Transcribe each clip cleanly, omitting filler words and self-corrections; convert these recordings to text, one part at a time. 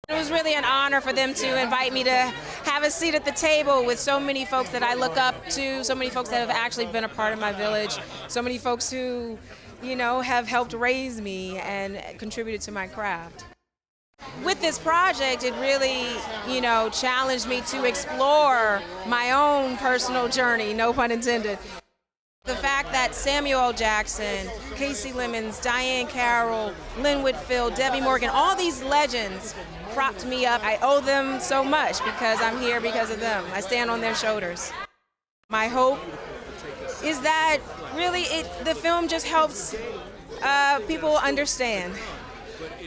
It was really an honor for them to invite me to have a seat at the table with so many folks that I look up to, so many folks that have actually been a part of my village, so many folks who, have helped raise me and contributed to my craft. With this project, it really, challenged me to explore my own personal journey, no pun intended. The fact that Samuel L. Jackson, Casey Lemons, Diane Carroll, Lynn Whitfield, Debbie Morgan, all these legends propped me up. I owe them so much because I'm here because of them. I stand on their shoulders. My hope is that really the film just helps people understand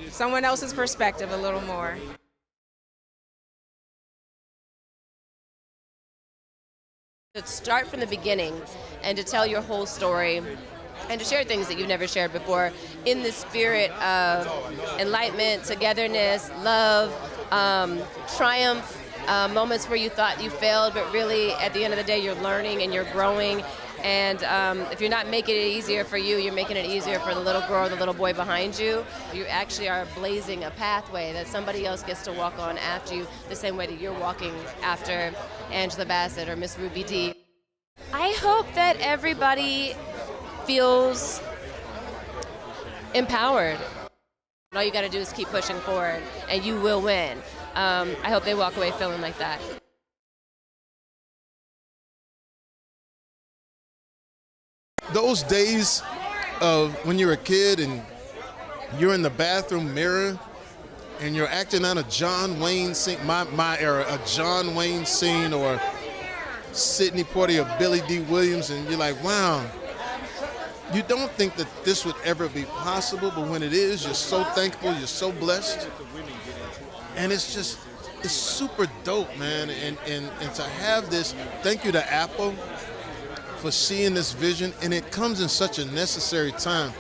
someone else's perspective a little more. To start from the beginning and to tell your whole story and to share things that you've never shared before in the spirit of enlightenment, togetherness, love, triumph, moments where you thought you failed, but really at the end of the day you're learning and you're growing. And if you're not making it easier for you, you're making it easier for the little girl or the little boy behind you. You actually are blazing a pathway that somebody else gets to walk on after you, the same way that you're walking after Angela Bassett or Miss Ruby Dee. I hope that everybody feels empowered. All you got to do is keep pushing forward, and you will win. I hope they walk away feeling like that. Those days of when you're a kid and you're in the bathroom mirror and you're acting out a John Wayne scene, my era, a John Wayne scene or Sidney Poitier or Billy D. Williams, and you're like, wow, you don't think that this would ever be possible, but when it is, you're so thankful, you're so blessed. And it's super dope, man. And to have this, thank you to Apple for seeing this vision, and it comes in such a necessary time.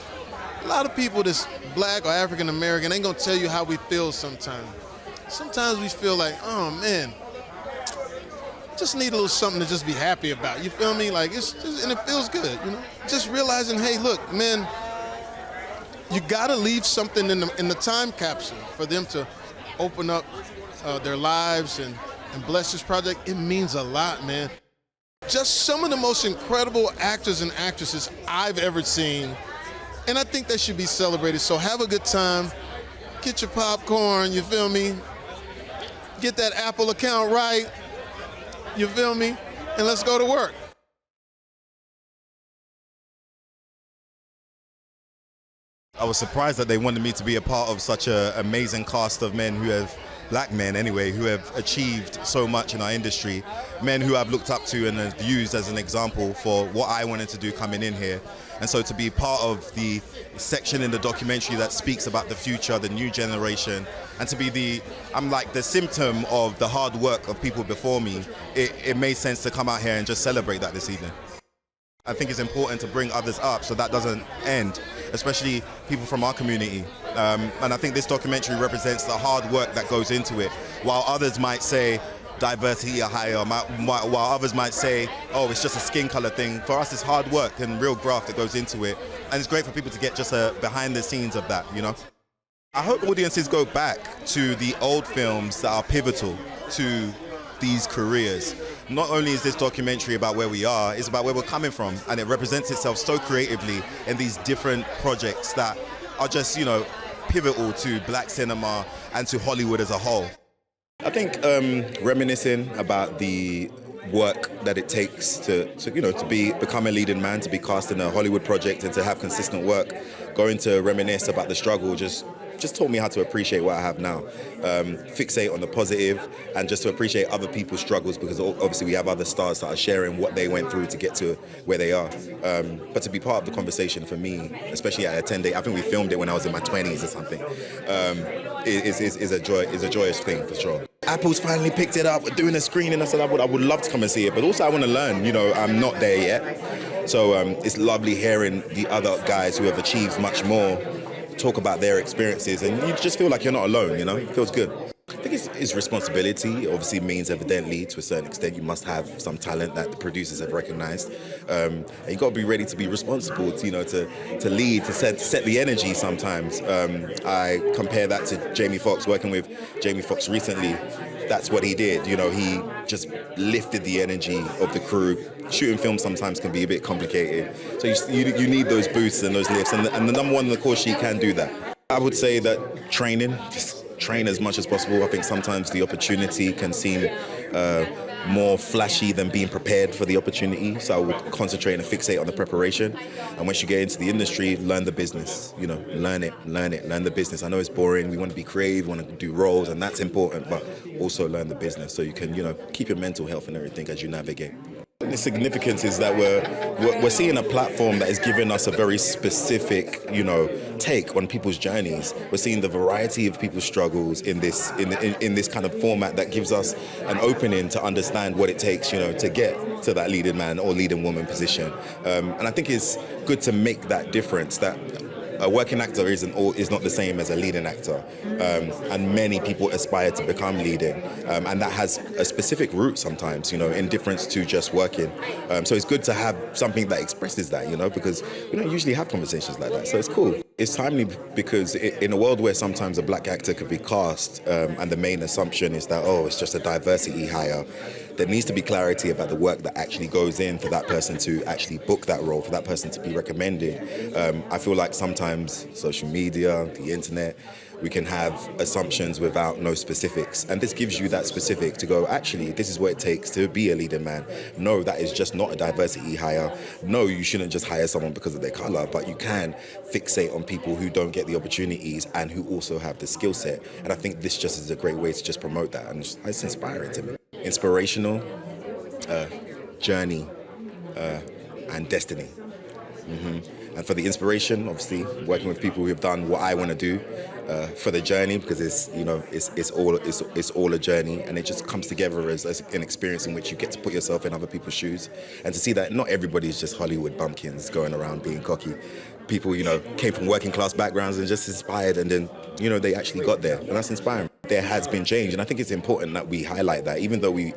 A lot of people that's black or African American ain't gonna tell you how we feel sometimes. Sometimes we feel like, oh man, just need a little something to just be happy about. You feel me? Like and it feels good, Just realizing, hey, look, man, you gotta leave something in the time capsule for them to open up their lives and bless this project. It means a lot, man. Just some of the most incredible actors and actresses I've ever seen, and I think that should be celebrated. So have a good time, get your popcorn, you feel me? Get that Apple account right, you feel me? And let's go to work. I was surprised that they wanted me to be a part of such an amazing cast of men who have, black men anyway, who have achieved so much in our industry, men who I've looked up to and have used as an example for what I wanted to do coming in here. And so to be part of the section in the documentary that speaks about the future, the new generation, and to be I'm like the symptom of the hard work of people before me, it made sense to come out here and just celebrate that this evening. I think it's important to bring others up so that doesn't end, especially people from our community. And I think this documentary represents the hard work that goes into it. While others might say diversity or higher, while others might say, oh, it's just a skin color thing, for us it's hard work and real graft that goes into it. And it's great for people to get just a behind the scenes of that, I hope audiences go back to the old films that are pivotal to these careers. Not only is this documentary about where we are, it's about where we're coming from, and it represents itself so creatively in these different projects that are just, pivotal to black cinema and to Hollywood as a whole. I think reminiscing about the work that it takes to become a leading man, to be cast in a Hollywood project and to have consistent work, going to reminisce about the struggle just taught me how to appreciate what I have now, fixate on the positive, and just to appreciate other people's struggles, because obviously we have other stars that are sharing what they went through to get to where they are. But to be part of the conversation for me, especially at a 10-day, I think we filmed it when I was in my 20s or something, is a joyous thing for sure. Apple's finally picked it up, we're doing a screening. I said I would love to come and see it, but also I want to learn, I'm not there yet. So it's lovely hearing the other guys who have achieved much more talk about their experiences, and you just feel like you're not alone, it feels good. I think it's responsibility. Obviously means evidently to a certain extent you must have some talent that the producers have recognized. And you got to be ready to be responsible, to lead, to set the energy sometimes. I compare that to Jamie Foxx, working with Jamie Foxx recently. That's what he did. He just lifted the energy of the crew. Shooting film sometimes can be a bit complicated. So you need those boosts and those lifts. And the number one on the Callsheet can do that. I would say that training, just train as much as possible. I think sometimes the opportunity can seem more flashy than being prepared for the opportunity. So I would concentrate and fixate on the preparation. And once you get into the industry, learn the business. Learn the business. I know it's boring. We want to be creative, we want to do roles, and that's important, but also learn the business so you can, keep your mental health and everything as you navigate. The significance is that we're seeing a platform that is giving us a very specific, take on people's journeys. We're seeing the variety of people's struggles in this kind of format that gives us an opening to understand what it takes, to get to that leading man or leading woman position. And I think it's good to make that difference, that a working actor is not the same as a leading actor, and many people aspire to become leading, and that has a specific route sometimes, in difference to just working. So it's good to have something that expresses that, because we don't usually have conversations like that. So it's cool. It's timely because in a world where sometimes a black actor could be cast, and the main assumption is that it's just a diversity hire. There needs to be clarity about the work that actually goes in for that person to actually book that role, for that person to be recommended. I feel like sometimes social media, the internet, we can have assumptions without no specifics. And this gives you that specific to go, actually, this is what it takes to be a leading man. No, that is just not a diversity hire. No, you shouldn't just hire someone because of their color, but you can fixate on people who don't get the opportunities and who also have the skill set. And I think this just is a great way to just promote that. And it's inspiring to me. Inspirational, journey, and destiny. And for the inspiration, obviously, working with people who have done what I want to do. For the journey, because it's all a journey, and it just comes together as an experience in which you get to put yourself in other people's shoes, and to see that not everybody is just Hollywood bumpkins going around being cocky. People, came from working class backgrounds and just inspired, and then, they actually got there, and that's inspiring. There has been change, and I think it's important that we highlight that. Even though we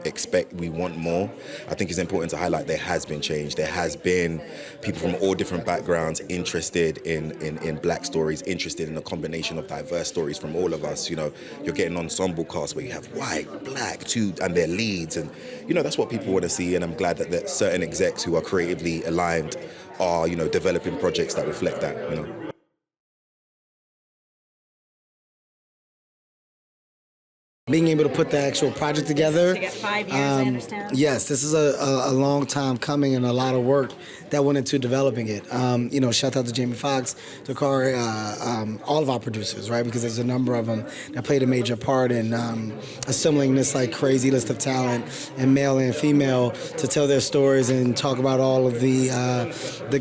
want more, I think it's important to highlight there has been change. There has been people from all different backgrounds interested in black stories, interested in a combination of diverse stories from all of us. You're getting ensemble casts where you have white, black, and their leads, and that's what people want to see. And I'm glad that certain execs who are creatively aligned are developing projects that reflect that. Being able to put the actual project together. So you got 5 years, I understand. Yes, this is a long time coming and a lot of work that went into developing it. Shout out to Jamie Foxx, to Kari, all of our producers, right? Because there's a number of them that played a major part in assembling this crazy list of talent, and male and female, to tell their stories and talk about all of the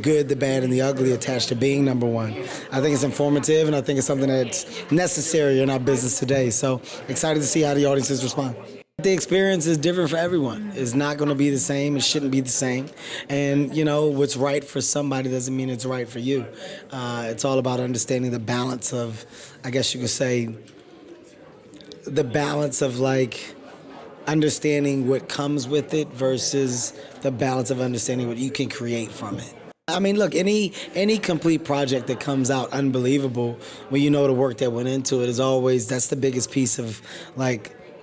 good, the bad, and the ugly attached to being number one. I think it's informative, and I think it's something that's necessary in our business today. So excited to see how the audiences respond. The experience is different for everyone. It's not going to be the same. It shouldn't be the same. And, what's right for somebody doesn't mean it's right for you. It's all about understanding the balance of, I guess you could say, the balance of understanding what comes with it versus the balance of understanding what you can create from it. I mean, look, any complete project that comes out unbelievable when the work that went into it is always, that's the biggest piece of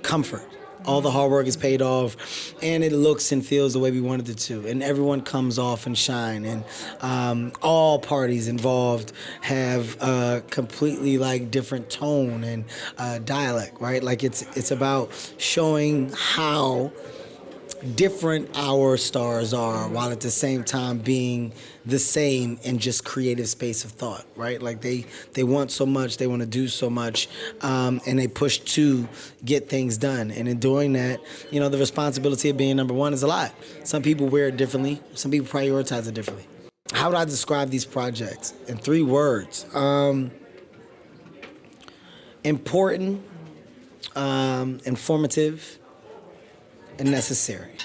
comfort. All the hard work is paid off, and it looks and feels the way we wanted it to, and everyone comes off and shine, and all parties involved have a completely different tone and dialect, right? It's about showing how different our stars are, while at the same time being the same in just creative space of thought, right? They want so much, they want to do so much, and they push to get things done. And in doing that, the responsibility of being number one is a lot. Some people wear it differently. Some people prioritize it differently. How would I describe these projects? In 3 words. Important, informative, and necessary.